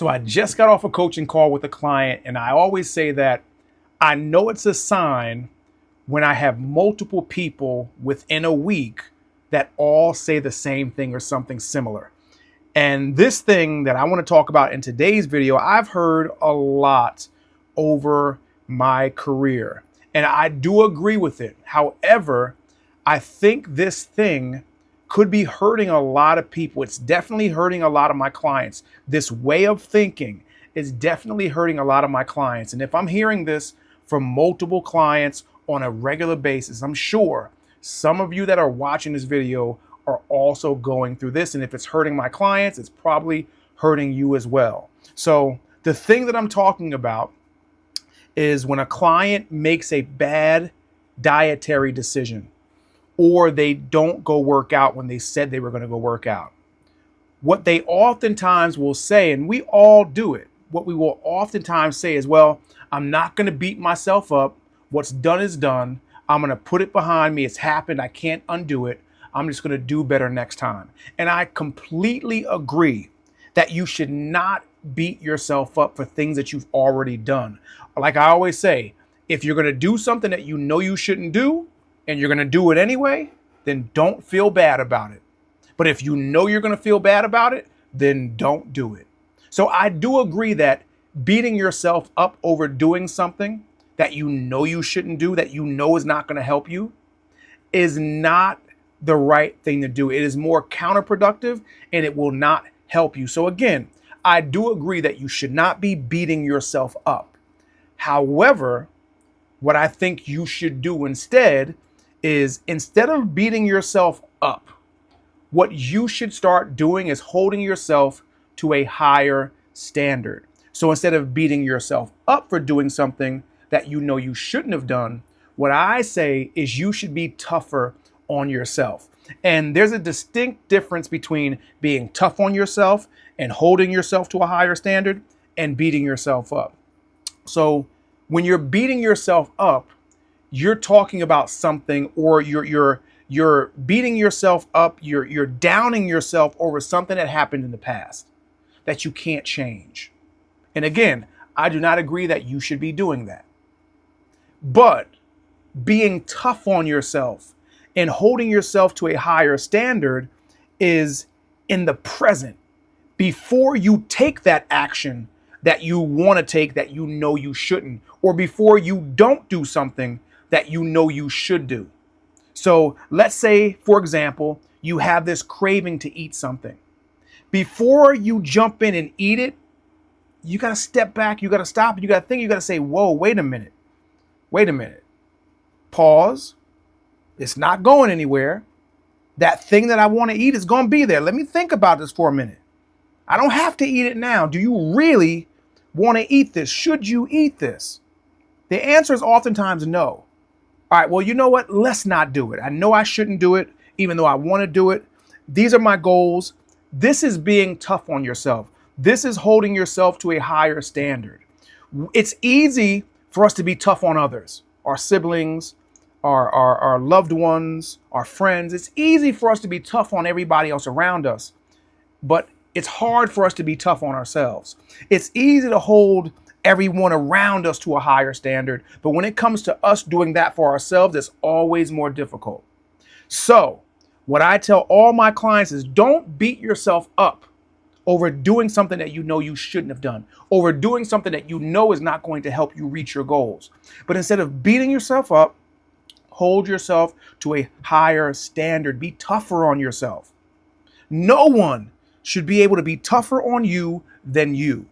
So I just got off a coaching call with a client, and I always say that I know it's a sign when I have multiple people within a week that all say the same thing or something similar. And this thing that I want to talk about in today's video, I've heard a lot over my career, and I do agree with it. However, I think this thing could be hurting a lot of people. It's definitely hurting a lot of my clients. This way of thinking is definitely hurting a lot of my clients. And if I'm hearing this from multiple clients on a regular basis, I'm sure some of you that are watching this video are also going through this. And if it's hurting my clients, it's probably hurting you as well. So the thing that I'm talking about is when a client makes a bad dietary decision, or they don't go work out when they said they were going to go work out. What they oftentimes will say, and we all do it, what we will oftentimes say is, well, I'm not going to beat myself up. What's done is done. I'm going to put it behind me. It's happened. I can't undo it. I'm just going to do better next time. And I completely agree that you should not beat yourself up for things that you've already done. Like I always say, if you're going to do something that you know you shouldn't do, and you're going to do it anyway, then don't feel bad about it. But if you know you're going to feel bad about it, then don't do it. So I do agree that beating yourself up over doing something that you know you shouldn't do, that you know is not going to help you, is not the right thing to do. It is more counterproductive and it will not help you. So again, I do agree that you should not be beating yourself up. However, what I think you should do instead is, instead of beating yourself up, what you should start doing is holding yourself to a higher standard. So instead of beating yourself up for doing something that you know you shouldn't have done, what I say is you should be tougher on yourself. And there's a distinct difference between being tough on yourself and holding yourself to a higher standard and beating yourself up. So when you're beating yourself up, you're talking about something, or you're beating yourself up, you're downing yourself over something that happened in the past that you can't change. And again, I do not agree that you should be doing that. But being tough on yourself and holding yourself to a higher standard is in the present, before you take that action that you want to take that you know you shouldn't, or before you don't do something that you know you should do. So let's say, for example, you have this craving to eat something. Before you jump in and eat it, you got to step back, you got to stop, you got to think, you got to say, whoa, wait a minute. Pause. It's not going anywhere. That thing that I want to eat is going to be there. Let me think about this for a minute. I don't have to eat it now. Do you really want to eat this? Should you eat this? The answer is oftentimes no. All right, well, you know what? Let's not do it. I know I shouldn't do it, even though I want to do it. These are my goals. This is being tough on yourself. This is holding yourself to a higher standard. It's easy for us to be tough on others, our siblings, our loved ones, our friends. It's easy for us to be tough on everybody else around us, but it's hard for us to be tough on ourselves. It's easy to hold everyone around us to a higher standard, but when it comes to us doing that for ourselves, it's always more difficult. So what I tell all my clients is, don't beat yourself up over doing something that you know you shouldn't have done, over doing something that you know is not going to help you reach your goals. But instead of beating yourself up, hold yourself to a higher standard. Be tougher on yourself. No one should be able to be tougher on you than you.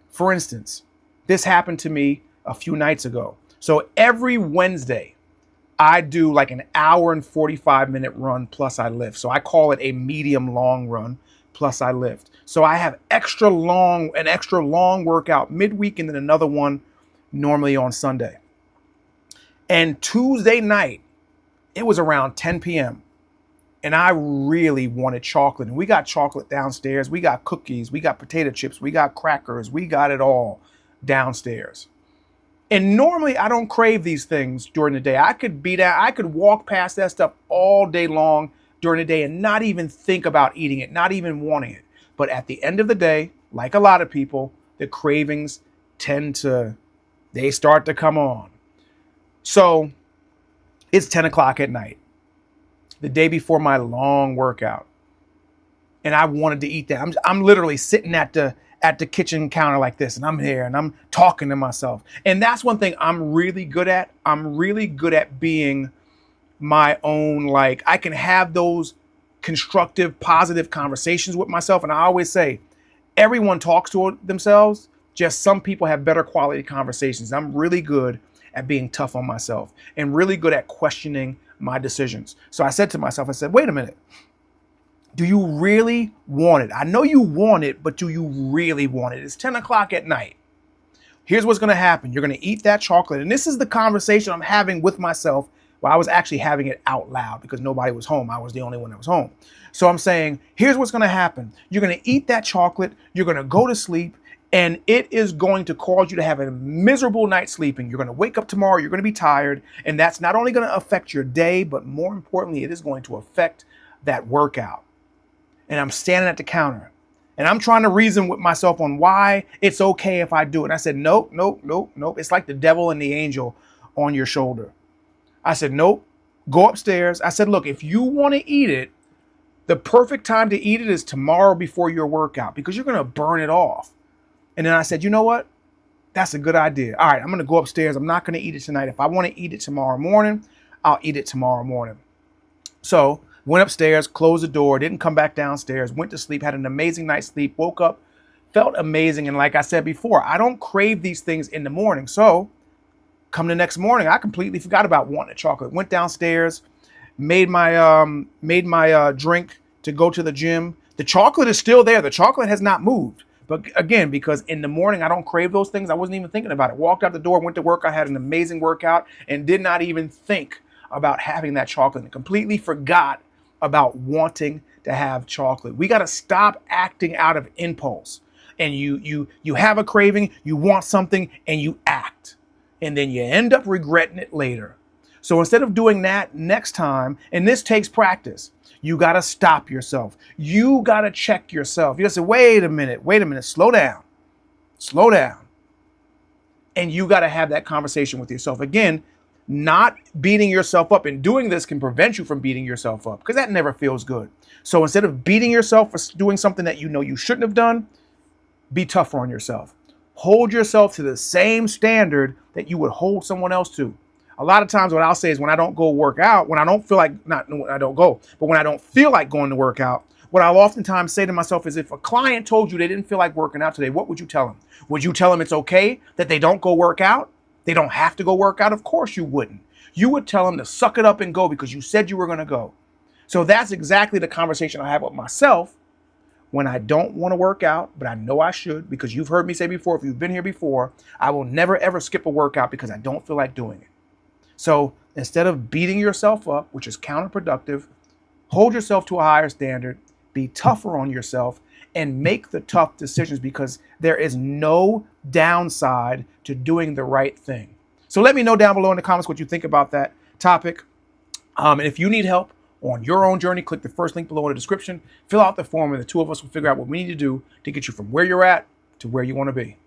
For instance, this happened to me a few nights ago. So every Wednesday, I do like an hour and 45-minute run plus I lift. So I call it a medium long run plus I lift. So I have an extra long workout midweek, and then another one normally on Sunday. And Tuesday night, it was around 10 p.m. and I really wanted chocolate. And we got chocolate downstairs. We got cookies. We got potato chips. We got crackers. We got it all downstairs. And normally I don't crave these things during the day. I could walk past that stuff all day long during the day and not even think about eating it, not even wanting it. But at the end of the day, like a lot of people, the cravings they start to come on. So it's 10 o'clock at night, the day before my long workout. And I wanted to eat that. I'm literally sitting at the kitchen counter like this, and I'm here and I'm talking to myself. And that's one thing I'm really good at. I'm really good at being my own, like, I can have those constructive, positive conversations with myself. And I always say, everyone talks to themselves, just some people have better quality conversations. I'm really good at being tough on myself and really good at questioning my decisions. So I said to myself, I said, wait a minute. Do you really want it? I know you want it, but do you really want it? It's 10 o'clock at night. Here's what's going to happen. You're going to eat that chocolate. And this is the conversation I'm having with myself. Well, I was actually having it out loud because nobody was home. I was the only one that was home. So I'm saying, here's what's going to happen. You're going to eat that chocolate. You're going to go to sleep. And it is going to cause you to have a miserable night sleeping. You're going to wake up tomorrow. You're going to be tired. And that's not only going to affect your day, but more importantly, it is going to affect that workout. And I'm standing at the counter and I'm trying to reason with myself on why it's okay if I do it. And I said, nope. It's like the devil and the angel on your shoulder. I said, nope, go upstairs. I said, look, if you want to eat it, the perfect time to eat it is tomorrow before your workout because you're going to burn it off. And then I said, you know what? That's a good idea. All right, I'm going to go upstairs. I'm not going to eat it tonight. If I want to eat it tomorrow morning, I'll eat it tomorrow morning. So went upstairs, closed the door, didn't come back downstairs, went to sleep, had an amazing night's sleep, woke up, felt amazing. And like I said before, I don't crave these things in the morning. So come the next morning, I completely forgot about wanting a chocolate. Went downstairs, made my drink to go to the gym. The chocolate is still there. The chocolate has not moved. But again, because in the morning, I don't crave those things. I wasn't even thinking about it. Walked out the door, went to work. I had an amazing workout and did not even think about having that chocolate and completely forgot about wanting to have chocolate. We got to stop acting out of impulse. And you have a craving, you want something, and you act. And then you end up regretting it later. So instead of doing that next time, and this takes practice, you got to stop yourself. You got to check yourself. You got to say, wait a minute, slow down. And you got to have that conversation with yourself. Again, not beating yourself up, and doing this can prevent you from beating yourself up because that never feels good. So instead of beating yourself for doing something that you know you shouldn't have done, be tougher on yourself. Hold yourself to the same standard that you would hold someone else to. A lot of times what I'll say is when I don't go work out, when I don't feel like, not when I don't go, but when I don't feel like going to work out, what I'll oftentimes say to myself is if a client told you they didn't feel like working out today, what would you tell them? Would you tell them it's okay that they don't go work out? They don't have to go work out? Of course you wouldn't. You would tell them to suck it up and go because you said you were going to go. So that's exactly the conversation I have with myself when I don't want to work out, but I know I should, because you've heard me say before, if you've been here before, I will never, ever skip a workout because I don't feel like doing it. So instead of beating yourself up, which is counterproductive, hold yourself to a higher standard, be tougher on yourself, and make the tough decisions because there is no downside to doing the right thing. So let me know down below in the comments what you think about that topic. And if you need help on your own journey, click the first link below in the description, fill out the form, and the two of us will figure out what we need to do to get you from where you're at to where you want to be.